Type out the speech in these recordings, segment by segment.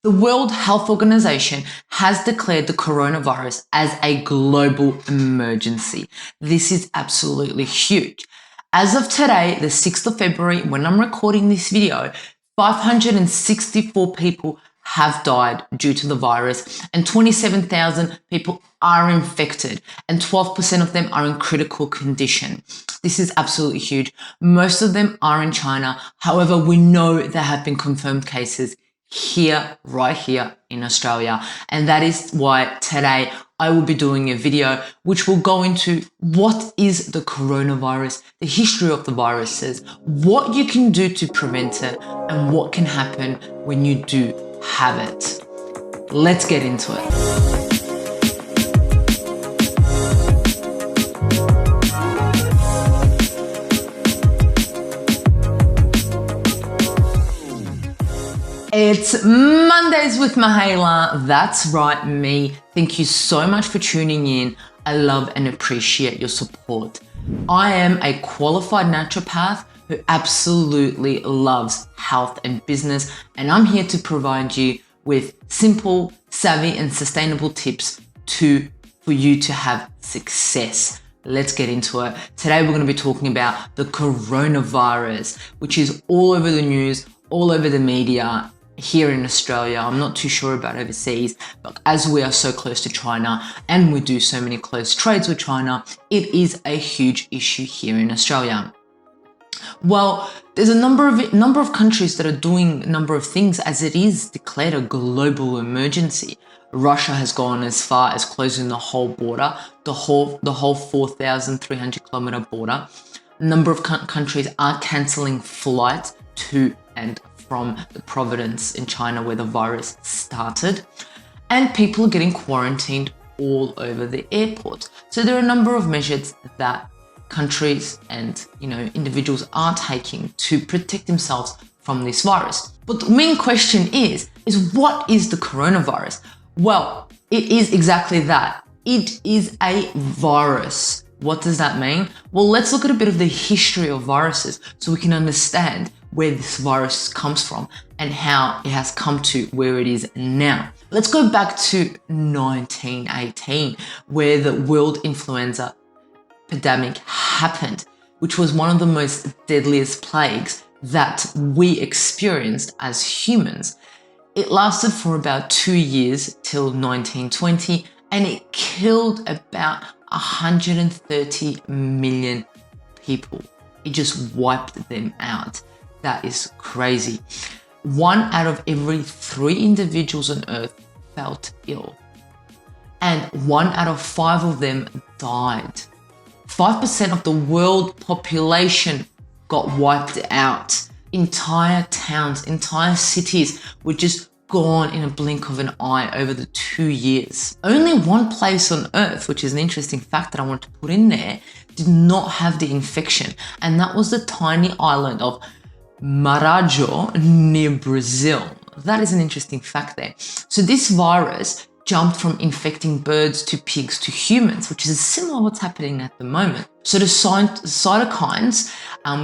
The World Health Organization has declared the coronavirus as a global emergency. This is absolutely huge. As of today, the 6th of February, when I'm recording this video, 564 people have died due to the virus and 27,000 people are infected and 12% of them are in critical condition. This is absolutely huge. Most of them are in China. However, we know there have been confirmed cases here, right here in Australia. And that is why today I will be doing a video which will go into what is the coronavirus, the history of the viruses, what you can do to prevent it, and what can happen when you do have it. Let's get into it. It's Mondays with Mihaela. That's right, me. Thank you so much for tuning in. I love and appreciate your support. I am a qualified naturopath who absolutely loves health and business, and I'm here to provide you with simple, savvy, and sustainable tips for you to have success. Let's get into it. Today we're going to be talking about the coronavirus, which is all over the news, all over the media. Here in Australia, I'm not too sure about overseas, but as we are so close to China and we do so many close trades with China, it is a huge issue here in Australia. Well, there's a number of countries that are doing a number of things as it is declared a global emergency. Russia has gone as far as closing the whole border, the whole 4,300 kilometer border. A number of countries are cancelling flights to and from the province in China where the virus started, and people are getting quarantined all over the airport. So there are a number of measures that countries and individuals are taking to protect themselves from this virus. But the main question is what is the coronavirus? Well, it is exactly that. It is a virus. What does that mean? Well, let's look at a bit of the history of viruses so we can understand where this virus comes from and how it has come to where it is now. Let's go back to 1918, where the world influenza epidemic happened, which was one of the most deadliest plagues that we experienced as humans. It lasted for about 2 years till 1920, and it killed about 130 million people. It just wiped them out. That is crazy. 1 out of every 3 individuals on Earth felt ill, and 1 out of 5 of them died. 5% of the world population got wiped out. Entire towns, entire cities were just gone in a blink of an eye over the 2 years. Only one place on Earth, which is an interesting fact that I want to put in there, did not have the infection, and that was the tiny island of Marajo near Brazil. That is an interesting fact there. So this virus jumped from infecting birds to pigs to humans, which is similar to what's happening at the moment. So the cytokines,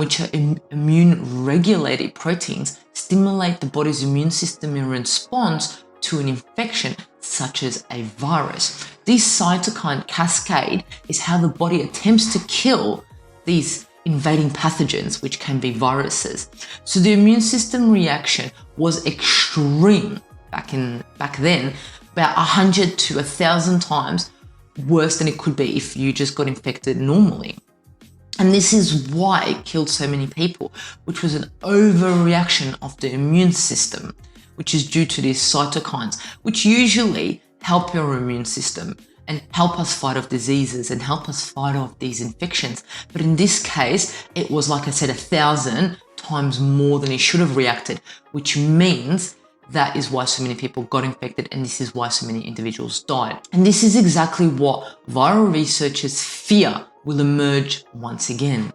which are immune regulated proteins, stimulate the body's immune system in response to an infection such as a virus. This cytokine cascade is how the body attempts to kill these invading pathogens, which can be viruses. So the immune system reaction was extreme back then, about 100 to 1,000 times worse than it could be if you just got infected normally. And this is why it killed so many people, which was an overreaction of the immune system, which is due to these cytokines, which usually help your immune system and help us fight off diseases and help us fight off these infections. But in this case, it was, like I said, 1,000 times more than it should have reacted, which means that is why so many people got infected, and this is why so many individuals died. And this is exactly what viral researchers fear will emerge once again.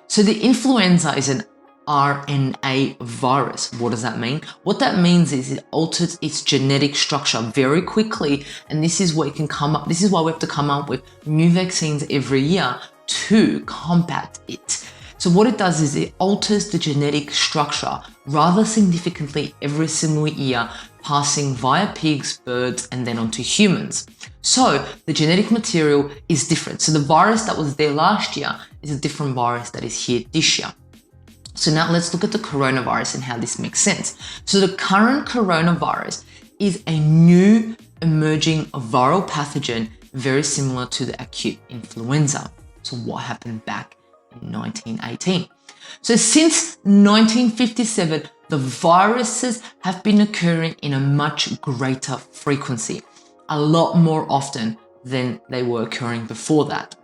So the influenza is an RNA virus. What does that mean? What that means is it alters its genetic structure very quickly, and this is where it can come up. This is why we have to come up with new vaccines every year to combat it. So what it does is it alters the genetic structure rather significantly every single year passing via pigs, birds, and then onto humans. So the genetic material is different. So the virus that was there last year is a different virus that is here this year. So now let's look at the coronavirus and how this makes sense. So the current coronavirus is a new emerging viral pathogen very similar to the acute influenza. So what happened back in 1918? So since 1957, the viruses have been occurring in a much greater frequency, a lot more often than they were occurring before that.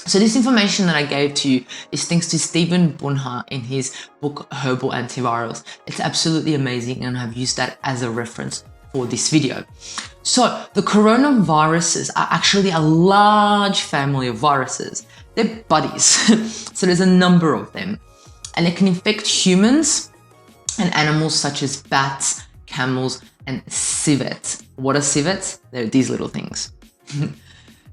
So this information that I gave to you is thanks to Stephen Bunha in his book, Herbal Antivirals. It's absolutely amazing, and I've used that as a reference for this video. So the coronaviruses are actually a large family of viruses. They're buddies. So there's a number of them, and it can infect humans and animals such as bats, camels, and civets. What are civets? They're these little things.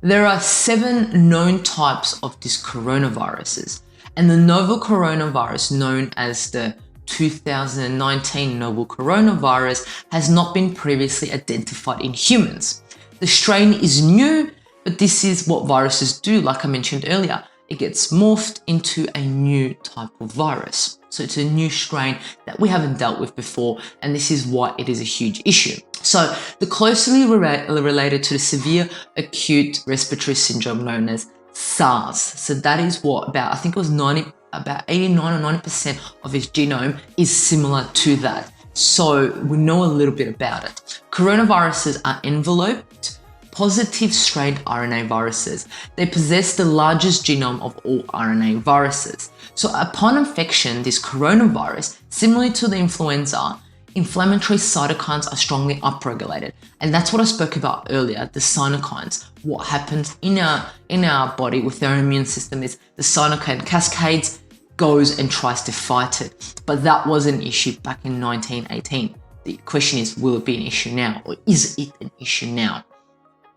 There are 7 known types of these coronaviruses, and the novel coronavirus known as the 2019 novel coronavirus has not been previously identified in humans. The strain is new, but this is what viruses do. Like I mentioned earlier, it gets morphed into a new type of virus. So it's a new strain that we haven't dealt with before, and this is why it is a huge issue. So the closely related to the severe acute respiratory syndrome known as SARS. So that is what about 89 or 90% of its genome is similar to that. So we know a little bit about it. Coronaviruses are enveloped positive strain RNA viruses. They possess the largest genome of all RNA viruses. So upon infection, this coronavirus, similarly to the influenza, inflammatory cytokines are strongly upregulated. And that's what I spoke about earlier, the cytokines. What happens in our body with our immune system is the cytokine cascades, goes and tries to fight it. But that was an issue back in 1918. The question is, will it be an issue now, or is it an issue now?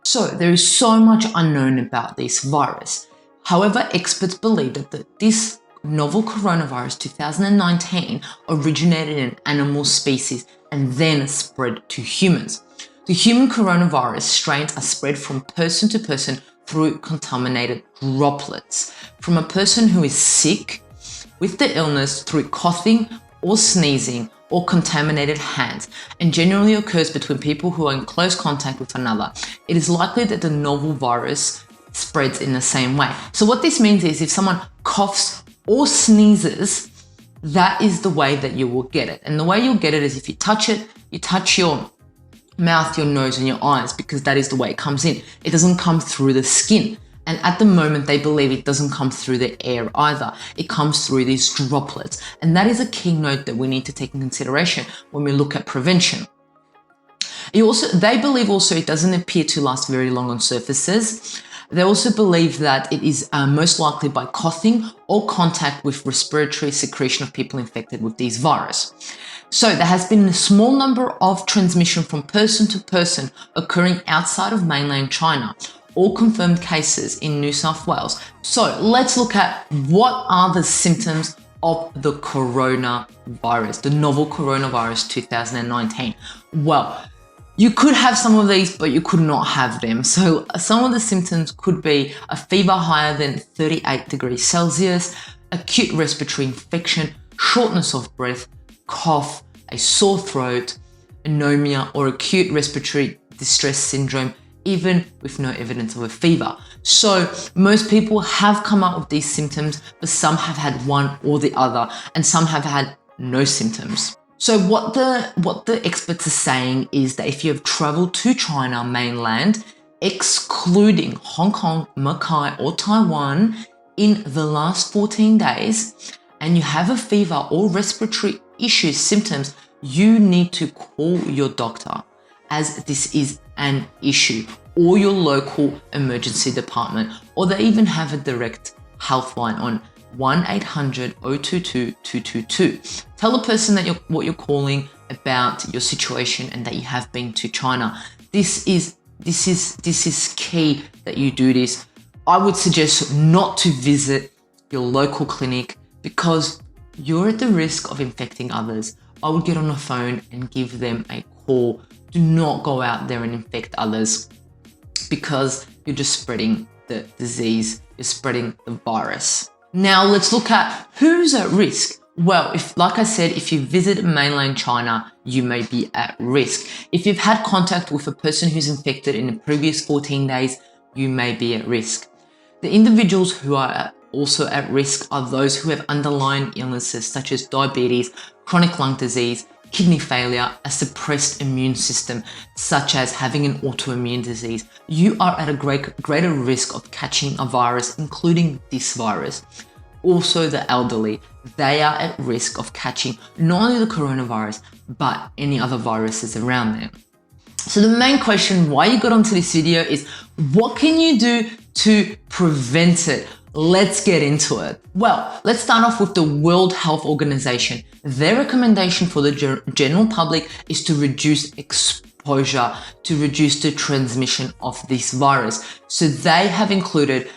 So there is so much unknown about this virus. However, experts believe that this novel coronavirus 2019 originated in an animal species and then spread to humans. The human coronavirus strains are spread from person to person through contaminated droplets. From a person who is sick with the illness through coughing or sneezing or contaminated hands, and generally occurs between people who are in close contact with another. It is likely that the novel virus spreads in the same way. So what this means is if someone coughs or sneezes, that is the way that you will get it. And the way you'll get it is if you touch it, you touch your mouth, your nose, and your eyes, because that is the way it comes in. It doesn't come through the skin. And at the moment, they believe it doesn't come through the air either. It comes through these droplets. And that is a key note that we need to take in consideration when we look at prevention. They believe also it doesn't appear to last very long on surfaces. They also believe that it is most likely by coughing or contact with respiratory secretion of people infected with these virus. So there has been a small number of transmission from person to person occurring outside of mainland China. All confirmed cases in New South Wales. So let's look at what are the symptoms of the coronavirus, the novel coronavirus 2019. Well, you could have some of these, but you could not have them. So some of the symptoms could be a fever higher than 38 degrees Celsius, acute respiratory infection, shortness of breath, cough, a sore throat, anemia, or acute respiratory distress syndrome, even with no evidence of a fever. So most people have come up with these symptoms, but some have had one or the other, and some have had no symptoms. So what the experts are saying is that if you have traveled to China mainland, excluding Hong Kong, Macau, or Taiwan in the last 14 days, and you have a fever or respiratory issues, symptoms, you need to call your doctor, as this is an issue, or your local emergency department, or they even have a direct health line on 1-800-022-222. Tell the person that what you're calling about your situation and that you have been to China. This is key that you do this. I would suggest not to visit your local clinic because you're at the risk of infecting others. I would get on the phone and give them a poor, do not go out there and infect others, because you're just spreading the disease, you're spreading the virus. Now let's look at who's at risk. Well, like I said, if you visit mainland China, you may be at risk. If you've had contact with a person who's infected in the previous 14 days, you may be at risk. The individuals who are also at risk are those who have underlying illnesses such as diabetes, chronic lung disease, kidney failure, a suppressed immune system, such as having an autoimmune disease. You are at a greater risk of catching a virus, including this virus. Also the elderly, they are at risk of catching not only the coronavirus, but any other viruses around them. So the main question why you got onto this video is, what can you do to prevent it? Let's get into it. Well, let's start off with the World Health Organization. Their recommendation for the general public is to reduce exposure, to reduce the transmission of this virus. So they have included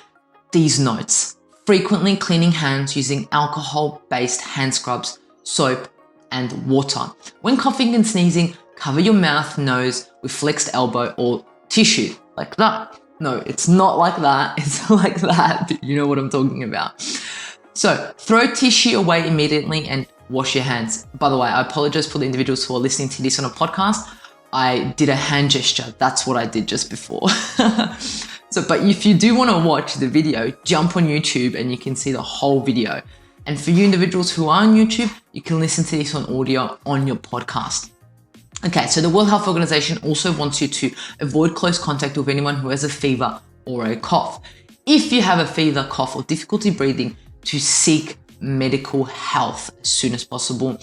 these notes: frequently cleaning hands using alcohol-based hand scrubs, soap, and water. When coughing and sneezing, cover your mouth, nose with flexed elbow or tissue, like that. No, it's not like that. It's like that. You know what I'm talking about. So throw tissue away immediately and wash your hands. By the way, I apologize for the individuals who are listening to this on a podcast. I did a hand gesture. That's what I did just before. But if you do want to watch the video, jump on YouTube and you can see the whole video. And for you individuals who are on YouTube, you can listen to this on audio on your podcast. Okay, so the World Health Organization also wants you to avoid close contact with anyone who has a fever or a cough. If you have a fever, cough, or difficulty breathing, to seek medical health as soon as possible.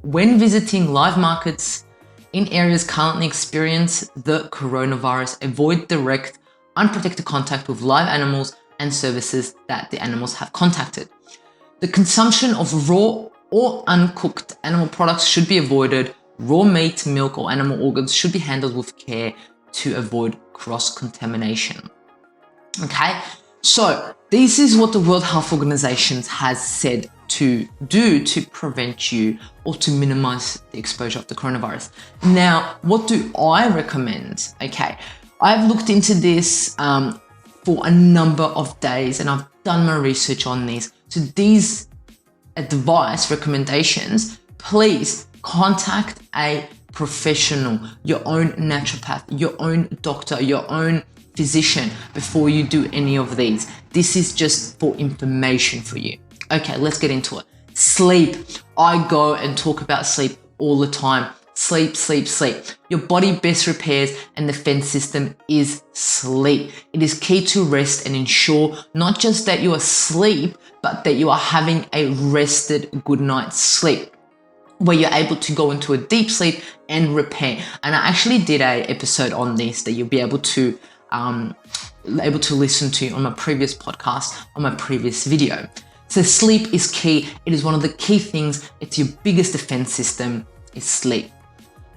When visiting live markets in areas currently experience the coronavirus, avoid direct, unprotected contact with live animals and services that the animals have contacted. The consumption of raw or uncooked animal products should be avoided. Raw meat, milk, or animal organs should be handled with care to avoid cross-contamination. Okay, so this is what the World Health Organization has said to do to prevent you or to minimize the exposure of the coronavirus. Now, what do I recommend? Okay, I've looked into this for a number of days and I've done my research on this. So these advice recommendations, please contact a professional, your own naturopath, your own doctor, your own physician before you do any of these. This is just for information for you. Okay, let's get into it. Sleep. I go and talk about sleep all the time. Sleep, sleep, sleep. Your body best repairs and defense system is sleep. It is key to rest and ensure not just that you are asleep, but that you are having a rested good night's sleep, where you're able to go into a deep sleep and repair. And I actually did an episode on this that you'll be able to listen to on my previous podcast, on my previous video. So sleep is key. It is one of the key things. It's your biggest defense system, is sleep.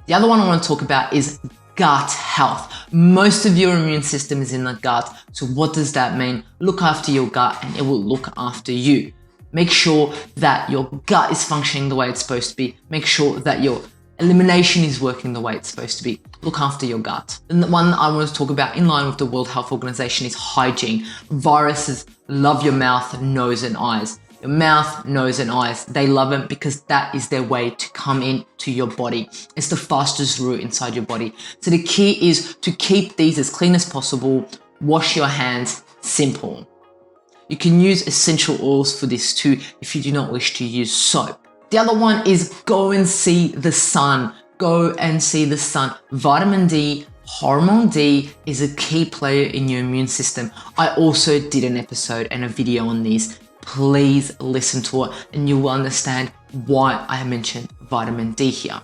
The other one I want to talk about is gut health. Most of your immune system is in the gut. So what does that mean? Look after your gut and it will look after you. Make sure that your gut is functioning the way it's supposed to be. Make sure that your elimination is working the way it's supposed to be. Look after your gut. And the one I want to talk about in line with the World Health Organization is hygiene. Viruses love your mouth, nose, and eyes. Your mouth, nose, and eyes, they love them because that is their way to come into your body. It's the fastest route inside your body. So the key is to keep these as clean as possible. Wash your hands, simple. You can use essential oils for this too if you do not wish to use soap. The other one is go and see the sun. Go and see the sun. Vitamin D, hormone D is a key player in your immune system. I also did an episode and a video on this. Please listen to it and you will understand why I mentioned vitamin D here.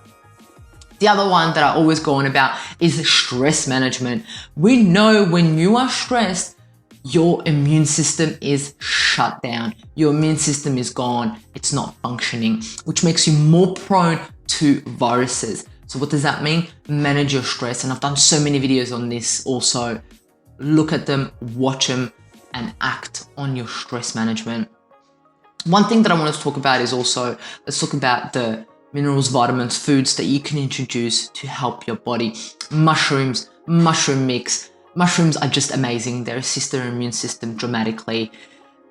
The other one that I always go on about is stress management. We know when you are stressed, your immune system is shut down. Your immune system is gone. It's not functioning, which makes you more prone to viruses. So what does that mean? Manage your stress. And I've done so many videos on this also. Look at them, watch them, and act on your stress management. One thing that I want to talk about is also, let's talk about the minerals, vitamins, foods that you can introduce to help your body. Mushrooms, mushroom mix. Mushrooms are just amazing. They assist their immune system dramatically.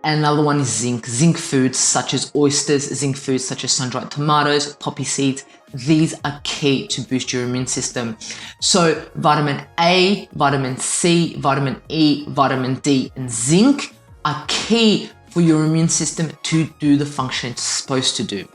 And another one is zinc. Zinc foods such as oysters, zinc foods such as sun-dried tomatoes, poppy seeds. These are key to boost your immune system. So vitamin A, vitamin C, vitamin E, vitamin D, and zinc are key for your immune system to do the function it's supposed to do.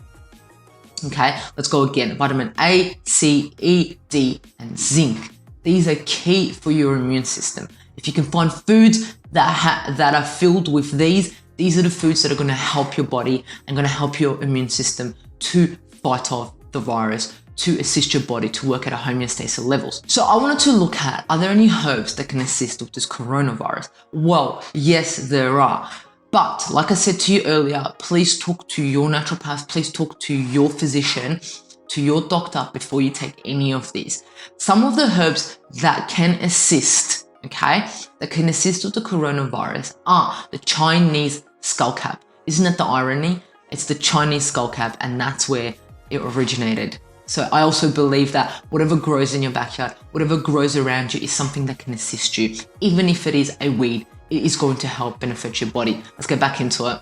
Okay, let's go again. Vitamin A, C, E, D, and zinc. These are key for your immune system. If you can find foods that are filled with these are the foods that are going to help your body and going to help your immune system to fight off the virus, to assist your body to work at a homeostasis levels. So I wanted to look at, are there any herbs that can assist with this coronavirus? Well, yes, there are. But like I said to you earlier, please talk to your naturopath, please talk to your physician, to your doctor before you take any of these. Some of the herbs that can assist, okay, that can assist with the coronavirus are the Chinese skullcap. Isn't that the irony? It's the Chinese skullcap, and that's where it originated. So I also believe that whatever grows in your backyard, whatever grows around you is something that can assist you. Even if it is a weed, it is going to help benefit your body. Let's get back into it.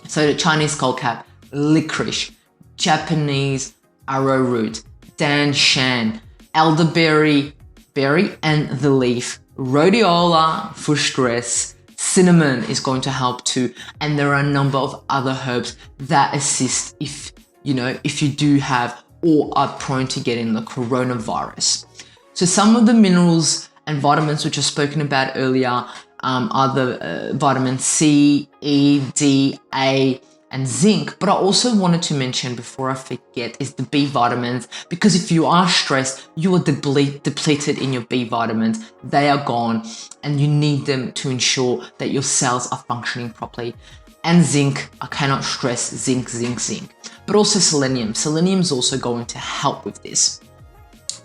So the Chinese skullcap, licorice, Japanese arrowroot, danshan, elderberry berry and the leaf, rhodiola for stress, cinnamon is going to help too, and there are a number of other herbs that assist if you do have or are prone to getting the coronavirus. So some of the minerals and vitamins which I've spoken about earlier are the vitamin C, E, D, A, and zinc. But I also wanted to mention before I forget is the B vitamins, because if you are stressed, you are depleted in your B vitamins. They are gone and you need them to ensure that your cells are functioning properly. And zinc, I cannot stress zinc. But also selenium. Selenium is also going to help with this.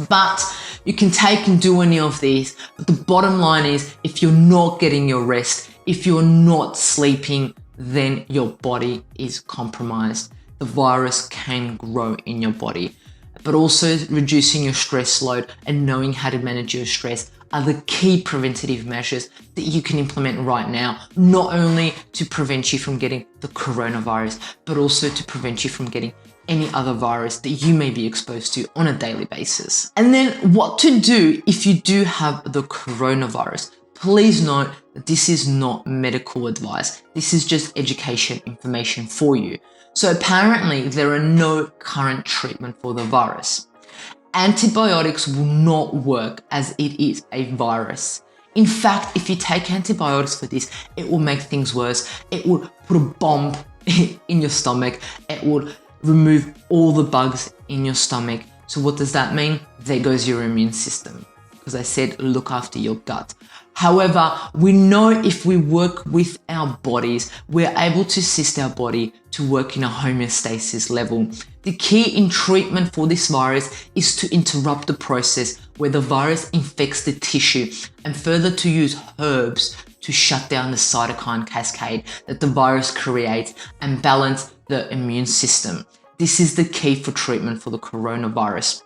But you can take and do any of these. But the bottom line is, if you're not getting your rest, if you're not sleeping, then your body is compromised. The virus can grow in your body. But also reducing your stress load and knowing how to manage your stress are the key preventative measures that you can implement right now, not only to prevent you from getting the coronavirus, but also to prevent you from getting any other virus that you may be exposed to on a daily basis. And then what to do if you do have the coronavirus. Please note that this is not medical advice. This is just education information for you. So apparently there are no current treatment for the virus. Antibiotics will not work as it is a virus. In fact, if you take antibiotics for this, it will make things worse. It will put a bomb in your stomach. It will remove all the bugs in your stomach. So what does that mean? There goes your immune system. Because I said, look after your gut. However, we know if we work with our bodies, we're able to assist our body to work in a homeostasis level. The key in treatment for this virus is to interrupt the process where the virus infects the tissue, and further to use herbs to shut down the cytokine cascade that the virus creates and balance the immune system. This is the key for treatment for the coronavirus.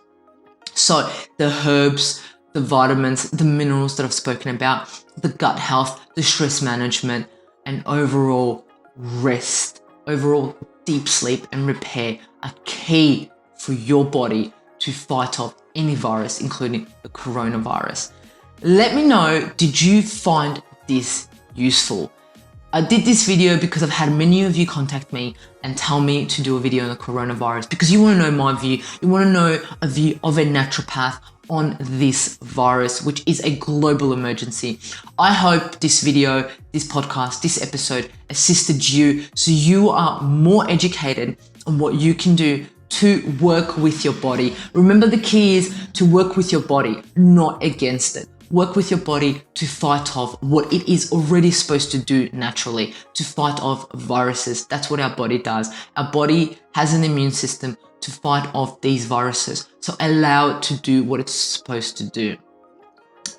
So the herbs, the vitamins, the minerals that I've spoken about, the gut health, the stress management, and overall rest, overall deep sleep and repair are key for your body to fight off any virus, including the coronavirus. Let me know, did you find this useful? I did this video because I've had many of you contact me and tell me to do a video on the coronavirus because you want to know my view. You want to know a view of a naturopath on this virus, which is a global emergency. I hope this video, this podcast, this episode assisted you so you are more educated on what you can do to work with your body. Remember, the key is to work with your body, not against it. Work with your body to fight off what it is already supposed to do naturally, to fight off viruses. That's what our body does. Our body has an immune system to fight off these viruses. So allow it to do what it's supposed to do.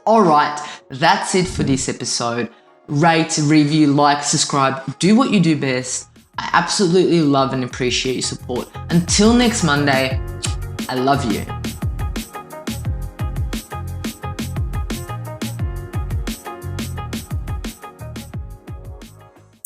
All right, that's it for this episode. Rate, review, like, subscribe, do what you do best. I absolutely love and appreciate your support. Until next Monday, I love you.